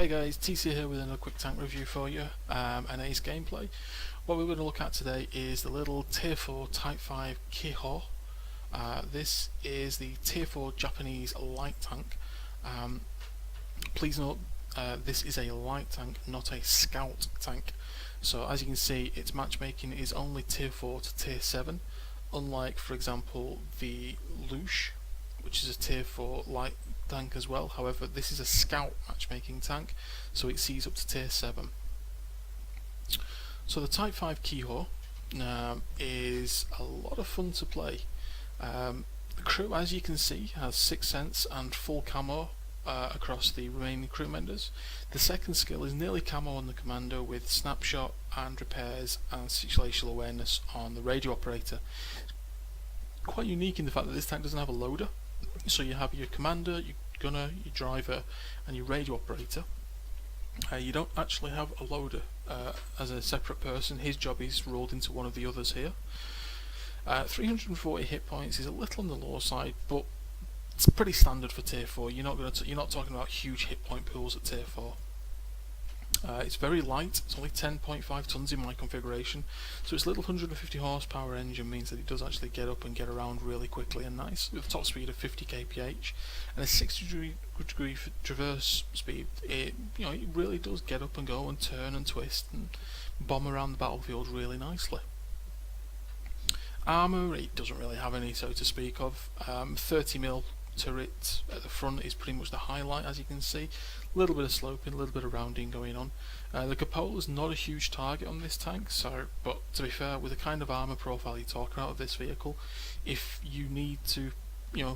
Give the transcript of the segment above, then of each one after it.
Hey guys, TC here with another quick tank review for you, and Ace gameplay. What we're going to look at today is the little Tier 4 Type 5 Kiho. This is the Tier 4 Japanese light tank. Please note, this is a light tank, not a scout tank. So as you can see, its matchmaking is only Tier 4 to Tier 7, unlike, for example, the Lush, which is a Tier 4 light tank as well. However, this is a scout matchmaking tank, so it sees up to Tier 7. So the Type 5 Kiho is a lot of fun to play. The crew, as you can see, has 6 cents and full camo across the remaining crew members. The second skill is nearly camo on the commander with snapshot and repairs and situational awareness on the radio operator. Quite unique in the fact that this tank doesn't have a loader. So you have your commander, your gunner, your driver and your radio operator. You don't actually have a loader as a separate person. His job is rolled into one of the others here. 340 hit points is a little on the low side, but it's pretty standard for Tier 4. You're not talking about huge hit point pools at Tier 4. It's very light. It's only 10.5 tons in my configuration, so its little 150 horsepower engine means that it does actually get up and get around really quickly and nice, with a top speed of 50 kph and a 60 degree traverse speed. It really does get up and go and turn and twist and bomb around the battlefield really nicely. Armour, it doesn't really have any, so to speak of. 30mm turret at the front is pretty much the highlight, as you can see. A little bit of sloping, a little bit of rounding going on. The cupola is not a huge target on this tank, but to be fair, with the kind of armour profile you're talking about of this vehicle, if you need to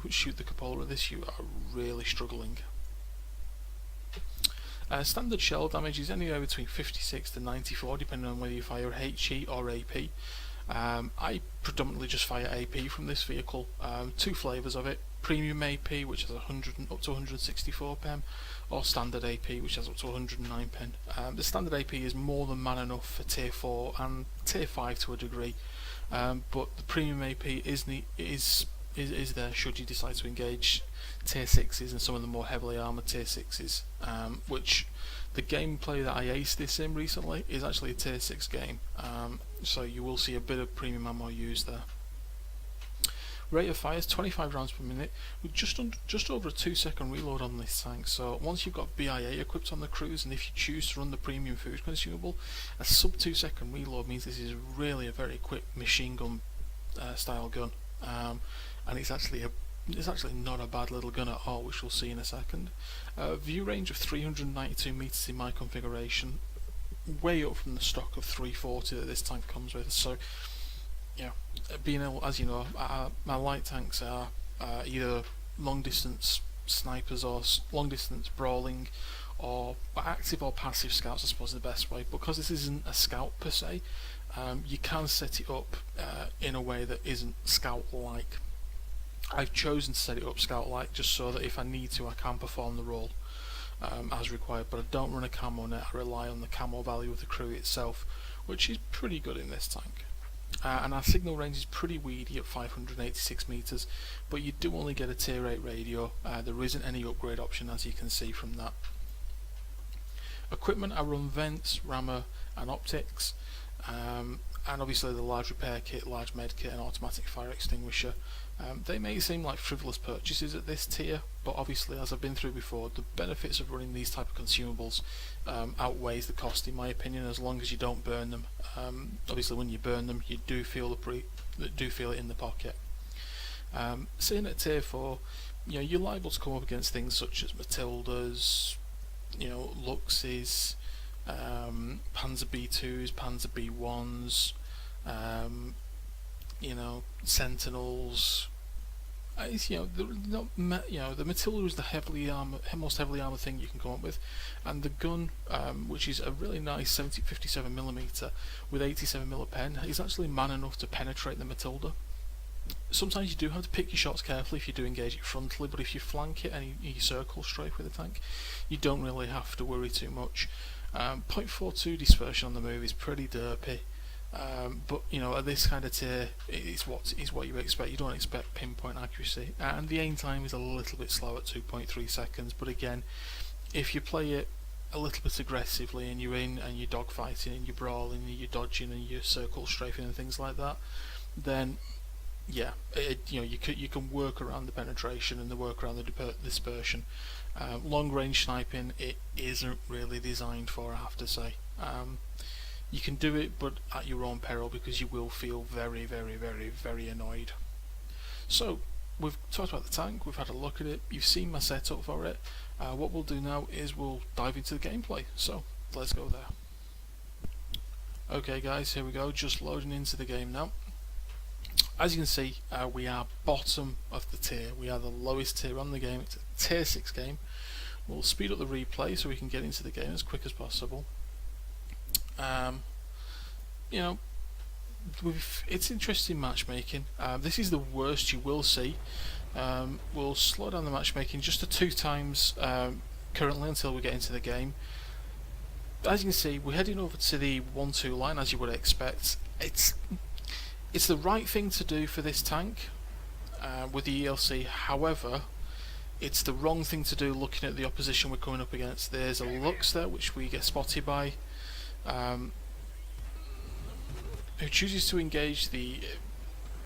shoot the cupola at this, you are really struggling. Standard shell damage is anywhere between 56 to 94, depending on whether you fire HE or AP. I predominantly just fire AP from this vehicle. Two flavours of it: premium AP, which has up to 164 pen, or standard AP, which has up to 109 pen. The standard AP is more than man enough for Tier 4 and Tier 5 to a degree, but the premium AP is there should you decide to engage Tier 6s and some of the more heavily armoured Tier 6s, which the gameplay that I aced this in recently is actually a Tier 6 game, so you will see a bit of premium ammo used there. Rate of fire is 25 rounds per minute with just over a 2-second reload on this tank. So once you've got BIA equipped on the cruise, and if you choose to run the premium food consumable, a sub 2-second reload means this is really a very quick machine gun style gun, and it's actually not a bad little gun at all, which we'll see in a second. View range of 392 meters in my configuration, way up from the stock of 340 that this tank comes with. So being able, as you know, my light tanks are either long distance snipers or long distance brawling, or active or passive scouts, I suppose is the best way. Because this isn't a scout per se, you can set it up in a way that isn't scout-like. I've chosen to set it up scout-like just so that if I need to, I can perform the role as required, but I don't run a camo net. I rely on the camo value of the crew itself, which is pretty good in this tank. And our signal range is pretty weedy at 586 meters, but you do only get a Tier 8 radio. There isn't any upgrade option, as you can see from that. Equipment, I run vents, rammer and optics, and obviously the large repair kit, large med kit and automatic fire extinguisher. They may seem like frivolous purchases at this tier, but obviously, as I've been through before, the benefits of running these type of consumables outweighs the cost, in my opinion, as long as you don't burn them. Obviously when you burn them, you do feel it in the pocket. Sitting at Tier 4, you're liable to come up against things such as Matildas, Luxes, Panzer B2s, Panzer B1s, Sentinels. The Matilda is the most heavily armoured thing you can come up with, and the gun, which is a really nice 57mm with 87mm pen, is actually man enough to penetrate the Matilda. Sometimes you do have to pick your shots carefully if you do engage it frontally, but if you flank it and you circle strafe with the tank, you don't really have to worry too much. 0.42 dispersion on the move is pretty derpy. But at this kind of tier, it's what you expect. You don't expect pinpoint accuracy, and the aim time is a little bit slow at 2.3 seconds. But again, if you play it a little bit aggressively and you're in and you're dogfighting and you're brawling and you're dodging and you're circle strafing and things like that, then yeah, you can work around the penetration and the work around the dispersion. Long range sniping, it isn't really designed for, I have to say. You can do it, but at your own peril, because you will feel very, very, very, very annoyed. So we've talked about the tank, we've had a look at it, you've seen my setup for it. What we'll do now is we'll dive into the gameplay, so let's go there. Okay guys, here we go, just loading into the game now. As you can see, we are bottom of the tier, we are the lowest tier on the game, it's a tier 6 game. We'll speed up the replay so we can get into the game as quick as possible. You know, it's interesting matchmaking. This is the worst you will see. We'll slow down the matchmaking just to 2 times currently until we get into the game. As you can see, we're heading over to the 1-2 line, as you would expect. It's the right thing to do for this tank with the ELC. However, it's the wrong thing to do looking at the opposition we're coming up against. There's a Lux there which we get spotted by, who chooses to engage the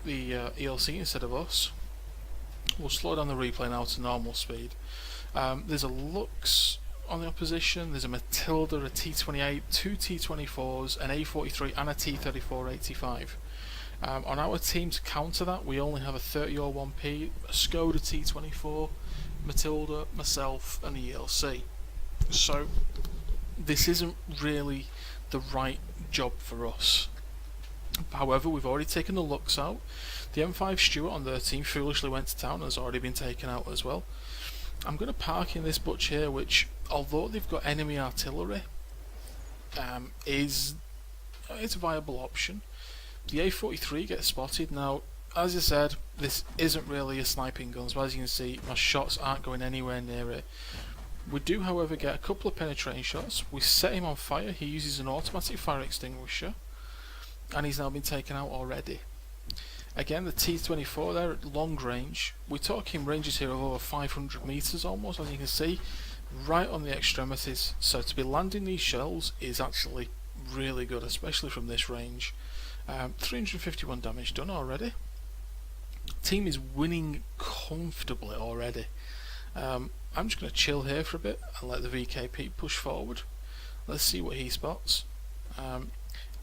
ELC instead of us. We'll slow down the replay now to normal speed. There's a Lux on the opposition, there's a Matilda, a T28, 2 T24s, an A43 and a T34-85. On our team, to counter that, we only have a 30-1P, a Skoda T24, Matilda, myself and the ELC. So this isn't really the right job for us. However, we've already taken the Lux out. The M5 Stuart on their team foolishly went to town and has already been taken out as well. I'm going to park in this butch here, which, although they've got enemy artillery, it's a viable option. The A43 gets spotted. Now, as I said, this isn't really a sniping gun, so as you can see, my shots aren't going anywhere near it. We do, however, get a couple of penetrating shots. We set him on fire. He uses an automatic fire extinguisher, and he's now been taken out already. Again, the T24 there at long range. We're talking ranges here of over 500 meters almost, as you can see, right on the extremities. So to be landing these shells is actually really good, especially from this range. 351 damage done already. Team is winning comfortably already. I'm just going to chill here for a bit and let the VKP push forward. Let's see what he spots.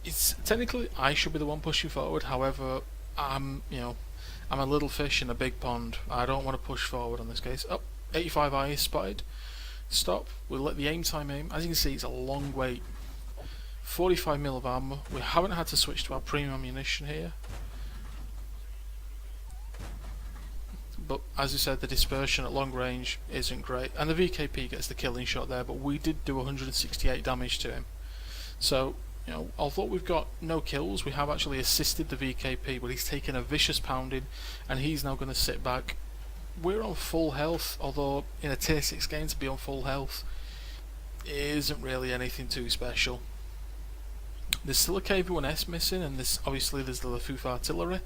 It's technically I should be the one pushing forward. However, I'm a little fish in a big pond. I don't want to push forward on this case. Oh, 85i is spotted. Stop. We'll let the aim time aim. As you can see, it's a long wait. 45mm of ammo. We haven't had to switch to our premium ammunition here. But as I said, the dispersion at long range isn't great. And the VKP gets the killing shot there, but we did do 168 damage to him. So, you know, although we've got no kills, we have actually assisted the VKP, but he's taken a vicious pounding and he's now going to sit back. We're on full health, although in a tier 6 game to be on full health isn't really anything too special. There's still a KV-1S missing, and obviously there's the Lafoof artillery.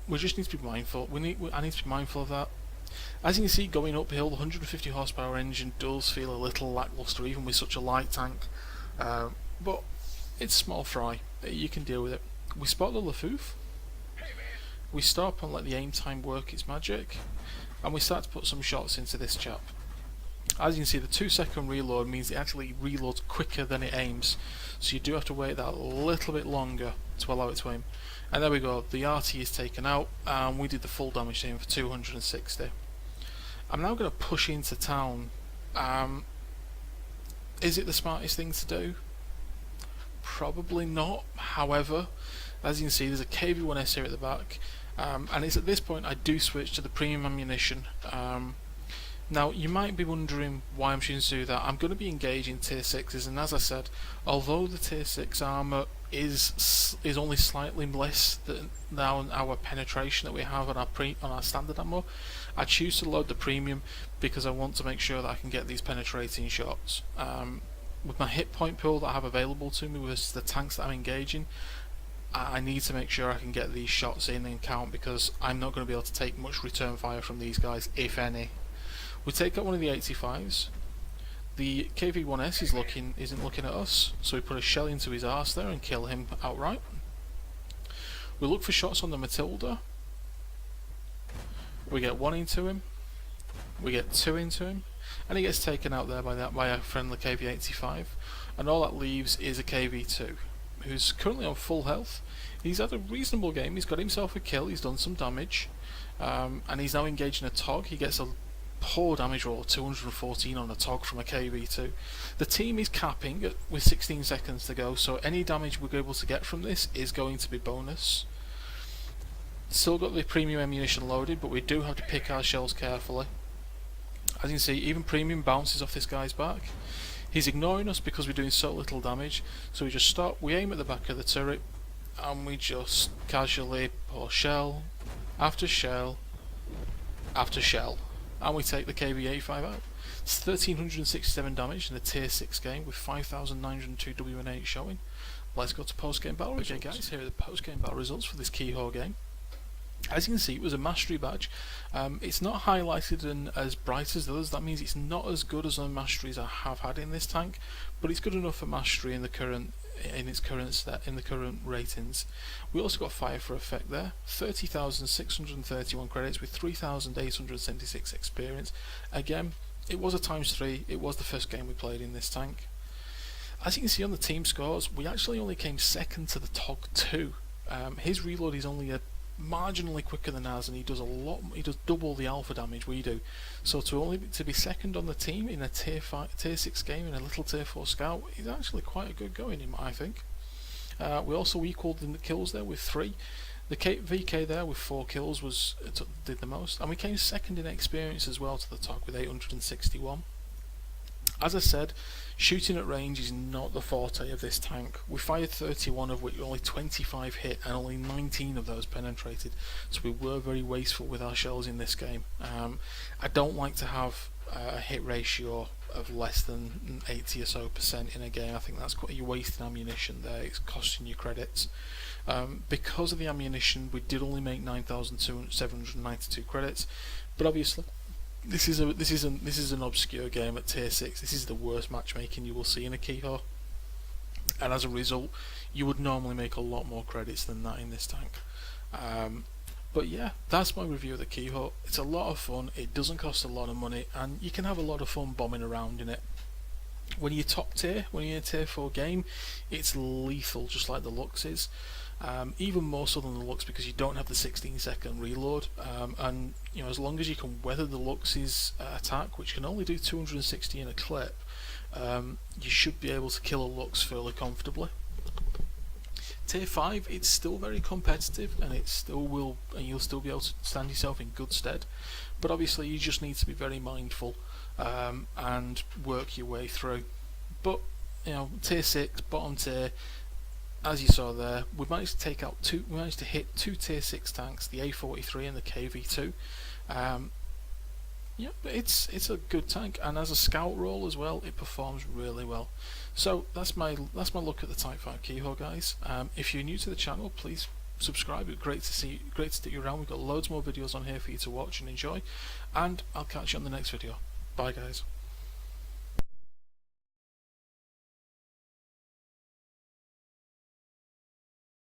We just need to be mindful. I need to be mindful of that. As you can see, going uphill, the 150 horsepower engine does feel a little lackluster, even with such a light tank. But it's small fry. You can deal with it. We spot the Lafoof. We stop and let the aim time work its magic, and we start to put some shots into this chap. As you can see, the 2-second reload means it actually reloads quicker than it aims, so you do have to wait that a little bit longer to allow it to aim. And there we go, the RT is taken out, and we did the full damage to him for 260. I'm now going to push into town. Is it the smartest thing to do? Probably not. However, as you can see, there's a KV-1S here at the back, and it's at this point I do switch to the premium ammunition. Now, you might be wondering why I'm choosing to do that. I'm going to be engaging tier 6s, and as I said, although the tier 6 armour is only slightly less than our penetration that we have on our standard ammo, I choose to load the premium because I want to make sure that I can get these penetrating shots. With my hit point pool that I have available to me with the tanks that I'm engaging, I need to make sure I can get these shots in and count, because I'm not going to be able to take much return fire from these guys, if any. We take out one of the 85s. The KV-1S isn't looking at us, so we put a shell into his arse there and kill him outright. We look for shots on the Matilda. We get 1 into him. We get 2 into him, and he gets taken out there by a friendly KV-85. And all that leaves is a KV-2, who's currently on full health. He's had a reasonable game. He's got himself a kill. He's done some damage, and he's now engaged in a TOG. He gets a poor damage roll of 214 on a TOG from a KV-2. The team is capping with 16 seconds to go, so any damage we're able to get from this is going to be bonus. Still got the premium ammunition loaded, but we do have to pick our shells carefully. As you can see, even premium bounces off this guy's back. He's ignoring us because we're doing so little damage, so we just stop, we aim at the back of the turret, and we just casually pour shell after shell after shell, and we take the KV-85 out. It's 1367 damage in a tier 6 game with 5902 WN8 showing. Let's go to post-game battle results. Okay guys, here are the post-game battle results for this Keyhole game. As you can see, it was a mastery badge. It's not highlighted and as bright as the others. That means it's not as good as the masteries I have had in this tank, but it's good enough for mastery in the current ratings. We also got fire for effect there. 30,631 credits with 3,876 experience. Again, it was a ×3. It was the first game we played in this tank. As you can see on the team scores, we actually only came second to the TOG 2. His reload is only marginally quicker than ours, and he does double the alpha damage we do. So to be second on the team in a tier 6 game in a little tier 4 scout is actually quite a good going, I think. We also equalled the kills there with 3. The VK there with 4 kills did the most, and we came second in experience as well to the TOG with 861. As I said, shooting at range is not the forte of this tank. We fired 31, of which only 25 hit and only 19 of those penetrated, so we were very wasteful with our shells in this game. I don't like to have a hit ratio of less than 80 or so % in a game. I think that's quite, you're wasting ammunition there, it's costing you credits. Because of the ammunition, we did only make 9,792 credits, but obviously this is an obscure game at tier 6. This is the worst matchmaking you will see in a Keyhole, and as a result you would normally make a lot more credits than that in this tank. But yeah, that's my review of the Keyhole. It's a lot of fun, it doesn't cost a lot of money, and you can have a lot of fun bombing around in it. When you're top tier, when you're in a tier 4 game, it's lethal just like the Lux is. Even more so than the Lux, because you don't have the 16-second reload, and you know, as long as you can weather the Lux's attack, which can only do 260 in a clip, you should be able to kill a Lux fairly comfortably. Tier 5, it's still very competitive, and you'll still be able to stand yourself in good stead, but obviously you just need to be very mindful and work your way through. But you know, tier 6, bottom tier, as you saw there, we managed to hit 2 tier 6 tanks, the A43 and the KV2. Yeah, it's a good tank, and as a scout role as well, it performs really well. So that's my look at the Type 5 Keyhole, guys. If you're new to the channel, please subscribe. It's great to stick you around. We've got loads more videos on here for you to watch and enjoy, and I'll catch you on the next video. Bye guys.